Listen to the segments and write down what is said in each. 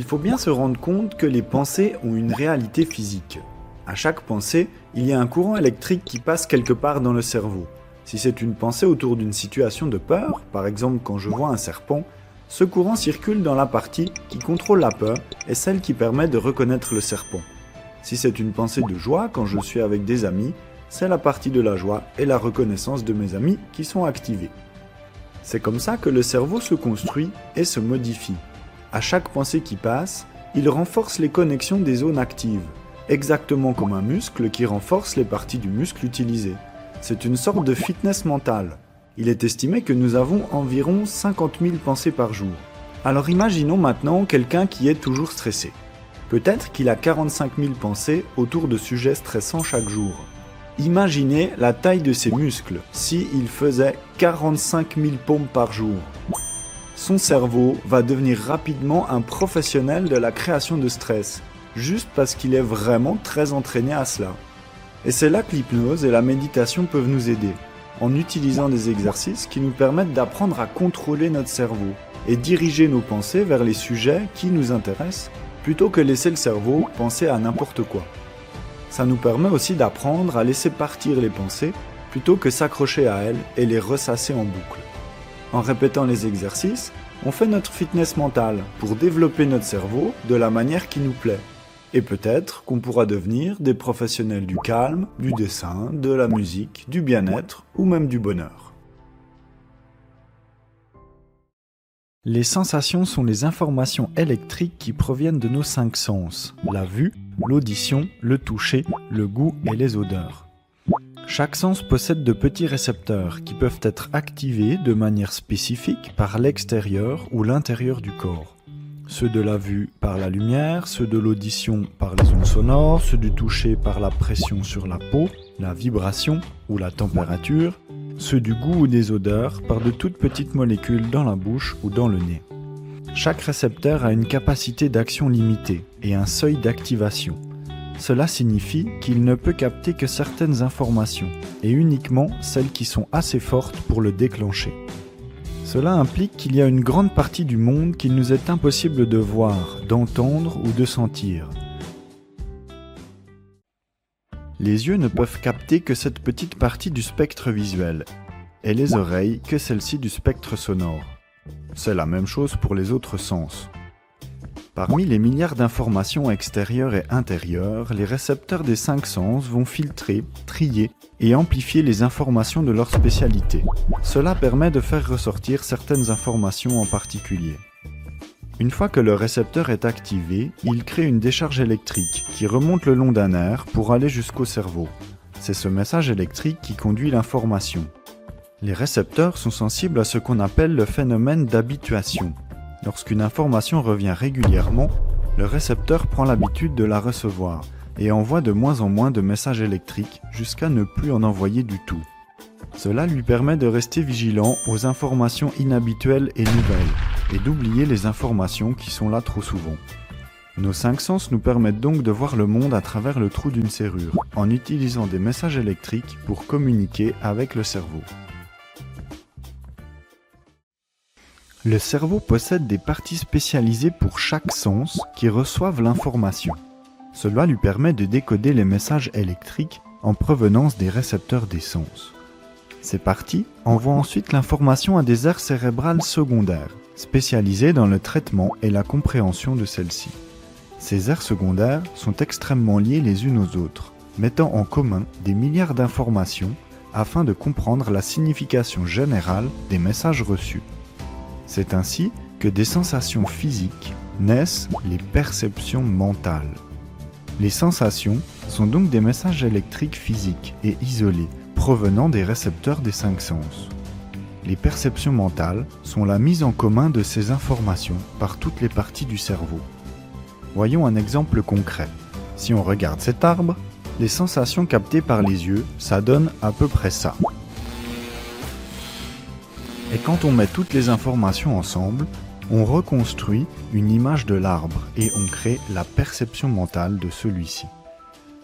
Il faut bien se rendre compte que les pensées ont une réalité physique. À chaque pensée, il y a un courant électrique qui passe quelque part dans le cerveau. Si c'est une pensée autour d'une situation de peur, par exemple quand je vois un serpent, ce courant circule dans la partie qui contrôle la peur et celle qui permet de reconnaître le serpent. Si c'est une pensée de joie quand je suis avec des amis, c'est la partie de la joie et la reconnaissance de mes amis qui sont activées. C'est comme ça que le cerveau se construit et se modifie. À chaque pensée qui passe, il renforce les connexions des zones actives, exactement comme un muscle qui renforce les parties du muscle utilisées. C'est une sorte de fitness mental. Il est estimé que nous avons environ 50 000 pensées par jour. Alors imaginons maintenant quelqu'un qui est toujours stressé. Peut-être qu'il a 45 000 pensées autour de sujets stressants chaque jour. Imaginez la taille de ses muscles s'il faisait 45 000 pompes par jour. Son cerveau va devenir rapidement un professionnel de la création de stress, juste parce qu'il est vraiment très entraîné à cela. Et c'est là que l'hypnose et la méditation peuvent nous aider, en utilisant des exercices qui nous permettent d'apprendre à contrôler notre cerveau et diriger nos pensées vers les sujets qui nous intéressent, plutôt que laisser le cerveau penser à n'importe quoi. Ça nous permet aussi d'apprendre à laisser partir les pensées plutôt que s'accrocher à elles et les ressasser en boucle. En répétant les exercices, on fait notre fitness mental pour développer notre cerveau de la manière qui nous plaît. Et peut-être qu'on pourra devenir des professionnels du calme, du dessin, de la musique, du bien-être ou même du bonheur. Les sensations sont les informations électriques qui proviennent de nos 5 sens, la vue, l'audition, le toucher, le goût et les odeurs. Chaque sens possède de petits récepteurs qui peuvent être activés de manière spécifique par l'extérieur ou l'intérieur du corps. Ceux de la vue par la lumière, ceux de l'audition par les ondes sonores, ceux du toucher par la pression sur la peau, la vibration ou la température, ceux du goût ou des odeurs par de toutes petites molécules dans la bouche ou dans le nez. Chaque récepteur a une capacité d'action limitée et un seuil d'activation. Cela signifie qu'il ne peut capter que certaines informations, et uniquement celles qui sont assez fortes pour le déclencher. Cela implique qu'il y a une grande partie du monde qu'il nous est impossible de voir, d'entendre ou de sentir. Les yeux ne peuvent capter que cette petite partie du spectre visuel, et les oreilles que celle-ci du spectre sonore. C'est la même chose pour les autres sens. Parmi les milliards d'informations extérieures et intérieures, les récepteurs des 5 sens vont filtrer, trier et amplifier les informations de leur spécialité. Cela permet de faire ressortir certaines informations en particulier. Une fois que le récepteur est activé, il crée une décharge électrique qui remonte le long d'un nerf pour aller jusqu'au cerveau. C'est ce message électrique qui conduit l'information. Les récepteurs sont sensibles à ce qu'on appelle le phénomène d'habituation. Lorsqu'une information revient régulièrement, le récepteur prend l'habitude de la recevoir et envoie de moins en moins de messages électriques jusqu'à ne plus en envoyer du tout. Cela lui permet de rester vigilant aux informations inhabituelles et nouvelles et d'oublier les informations qui sont là trop souvent. Nos 5 sens nous permettent donc de voir le monde à travers le trou d'une serrure en utilisant des messages électriques pour communiquer avec le cerveau. Le cerveau possède des parties spécialisées pour chaque sens qui reçoivent l'information. Cela lui permet de décoder les messages électriques en provenance des récepteurs des sens. Ces parties envoient ensuite l'information à des aires cérébrales secondaires, spécialisées dans le traitement et la compréhension de celles-ci. Ces aires secondaires sont extrêmement liées les unes aux autres, mettant en commun des milliards d'informations afin de comprendre la signification générale des messages reçus. C'est ainsi que des sensations physiques naissent les perceptions mentales. Les sensations sont donc des messages électriques physiques et isolés provenant des récepteurs des 5 sens. Les perceptions mentales sont la mise en commun de ces informations par toutes les parties du cerveau. Voyons un exemple concret. Si on regarde cet arbre, les sensations captées par les yeux, ça donne à peu près ça. Et quand on met toutes les informations ensemble, on reconstruit une image de l'arbre et on crée la perception mentale de celui-ci.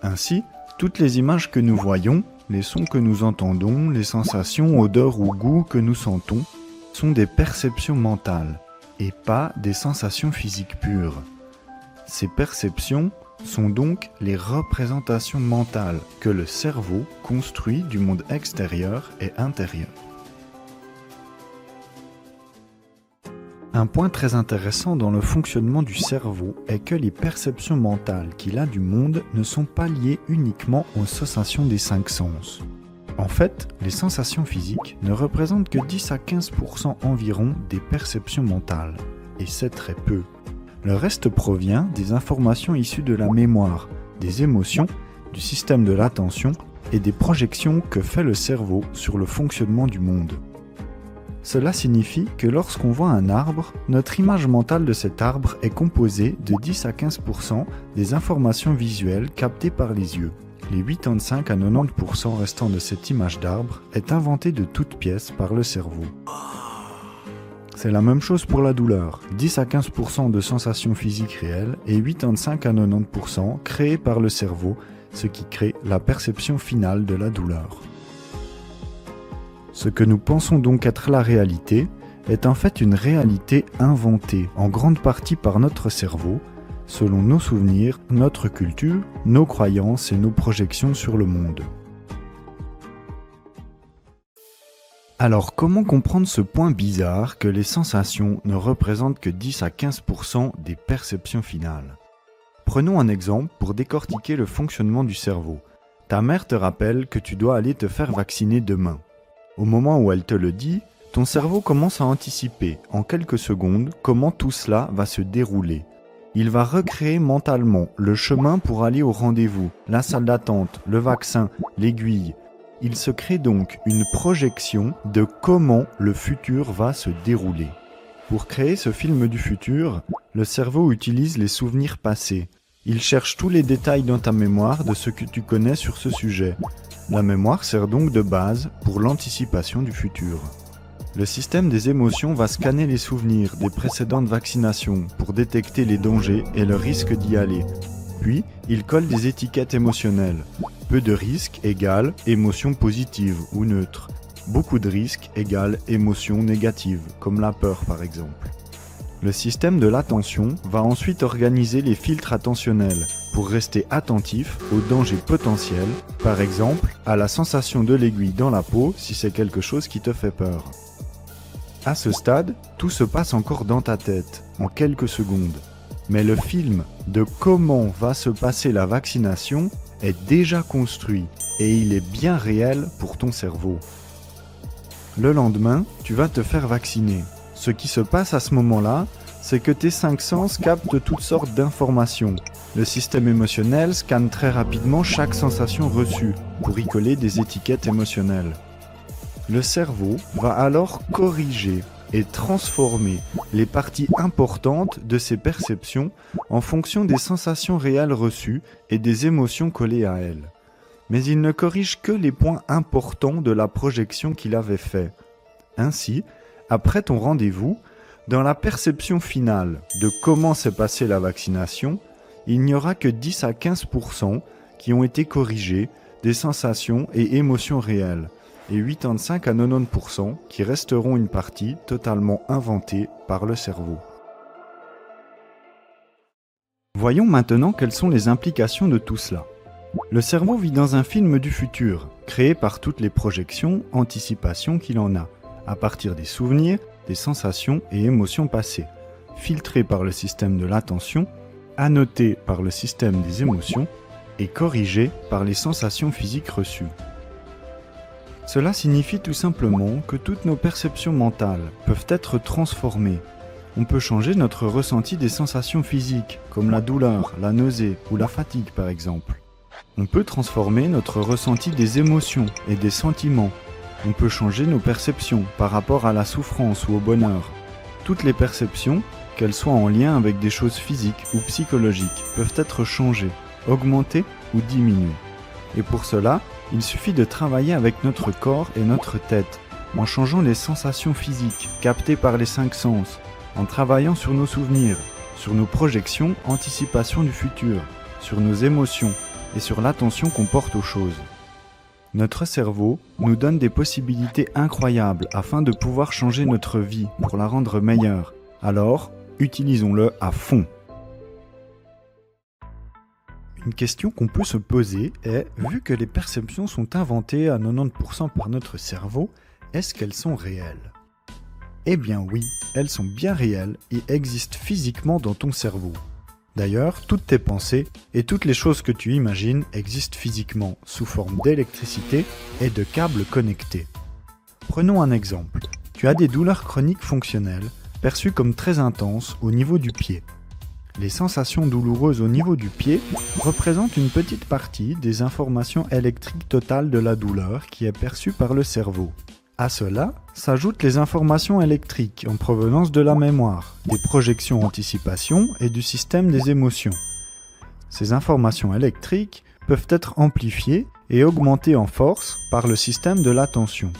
Ainsi, toutes les images que nous voyons, les sons que nous entendons, les sensations, odeurs ou goûts que nous sentons, sont des perceptions mentales et pas des sensations physiques pures. Ces perceptions sont donc les représentations mentales que le cerveau construit du monde extérieur et intérieur. Un point très intéressant dans le fonctionnement du cerveau est que les perceptions mentales qu'il a du monde ne sont pas liées uniquement aux sensations des 5 sens. En fait, les sensations physiques ne représentent que 10 à 15% environ des perceptions mentales, et c'est très peu. Le reste provient des informations issues de la mémoire, des émotions, du système de l'attention et des projections que fait le cerveau sur le fonctionnement du monde. Cela signifie que lorsqu'on voit un arbre, notre image mentale de cet arbre est composée de 10 à 15% des informations visuelles captées par les yeux. Les 85 à 90% restants de cette image d'arbre est inventée de toutes pièces par le cerveau. C'est la même chose pour la douleur, 10 à 15% de sensations physiques réelles et 85 à 90% créées par le cerveau, ce qui crée la perception finale de la douleur. Ce que nous pensons donc être la réalité est en fait une réalité inventée en grande partie par notre cerveau, selon nos souvenirs, notre culture, nos croyances et nos projections sur le monde. Alors comment comprendre ce point bizarre que les sensations ne représentent que 10 à 15% des perceptions finales ? Prenons un exemple pour décortiquer le fonctionnement du cerveau. Ta mère te rappelle que tu dois aller te faire vacciner demain. Au moment où elle te le dit, ton cerveau commence à anticiper, en quelques secondes, comment tout cela va se dérouler. Il va recréer mentalement le chemin pour aller au rendez-vous, la salle d'attente, le vaccin, l'aiguille. Il se crée donc une projection de comment le futur va se dérouler. Pour créer ce film du futur, le cerveau utilise les souvenirs passés. Il cherche tous les détails dans ta mémoire de ce que tu connais sur ce sujet. La mémoire sert donc de base pour l'anticipation du futur. Le système des émotions va scanner les souvenirs des précédentes vaccinations pour détecter les dangers et le risque d'y aller. Puis, il colle des étiquettes émotionnelles. Peu de risque égale émotion positive ou neutre. Beaucoup de risque égale émotion négative, comme la peur par exemple. Le système de l'attention va ensuite organiser les filtres attentionnels pour rester attentif aux dangers potentiels, par exemple à la sensation de l'aiguille dans la peau si c'est quelque chose qui te fait peur. À ce stade, tout se passe encore dans ta tête, en quelques secondes. Mais le film de comment va se passer la vaccination est déjà construit et il est bien réel pour ton cerveau. Le lendemain, tu vas te faire vacciner. Ce qui se passe à ce moment-là, c'est que tes 5 sens captent toutes sortes d'informations. Le système émotionnel scanne très rapidement chaque sensation reçue pour y coller des étiquettes émotionnelles. Le cerveau va alors corriger et transformer les parties importantes de ces perceptions en fonction des sensations réelles reçues et des émotions collées à elles. Mais il ne corrige que les points importants de la projection qu'il avait fait. Ainsi, après ton rendez-vous, dans la perception finale de comment s'est passée la vaccination, il n'y aura que 10 à 15% qui ont été corrigés des sensations et émotions réelles, et 85 à 90% qui resteront une partie totalement inventée par le cerveau. Voyons maintenant quelles sont les implications de tout cela. Le cerveau vit dans un film du futur, créé par toutes les projections, anticipations qu'il en a, à partir des souvenirs, des sensations et émotions passées, filtrés par le système de l'attention, annotés par le système des émotions et corrigés par les sensations physiques reçues. Cela signifie tout simplement que toutes nos perceptions mentales peuvent être transformées. On peut changer notre ressenti des sensations physiques, comme la douleur, la nausée ou la fatigue par exemple. On peut transformer notre ressenti des émotions et des sentiments. On peut changer nos perceptions par rapport à la souffrance ou au bonheur. Toutes les perceptions, qu'elles soient en lien avec des choses physiques ou psychologiques, peuvent être changées, augmentées ou diminuées. Et pour cela, il suffit de travailler avec notre corps et notre tête, en changeant les sensations physiques captées par les 5 sens, en travaillant sur nos souvenirs, sur nos projections, anticipation du futur, sur nos émotions et sur l'attention qu'on porte aux choses. Notre cerveau nous donne des possibilités incroyables afin de pouvoir changer notre vie pour la rendre meilleure. Alors, utilisons-le à fond. Une question qu'on peut se poser est, vu que les perceptions sont inventées à 90% par notre cerveau, est-ce qu'elles sont réelles? Eh bien oui, elles sont bien réelles et existent physiquement dans ton cerveau. D'ailleurs, toutes tes pensées et toutes les choses que tu imagines existent physiquement sous forme d'électricité et de câbles connectés. Prenons un exemple. Tu as des douleurs chroniques fonctionnelles, perçues comme très intenses au niveau du pied. Les sensations douloureuses au niveau du pied représentent une petite partie des informations électriques totales de la douleur qui est perçue par le cerveau. À cela s'ajoutent les informations électriques en provenance de la mémoire, des projections anticipation et du système des émotions. Ces informations électriques peuvent être amplifiées et augmentées en force par le système de l'attention.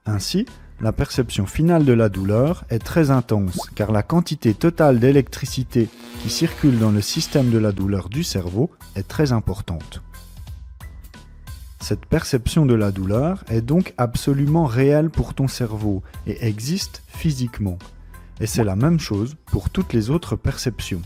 Ainsi, la perception finale de la douleur est très intense car la quantité totale d'électricité qui circule dans le système de la douleur du cerveau est très importante. Cette perception de la douleur est donc absolument réelle pour ton cerveau et existe physiquement. Et c'est la même chose pour toutes les autres perceptions.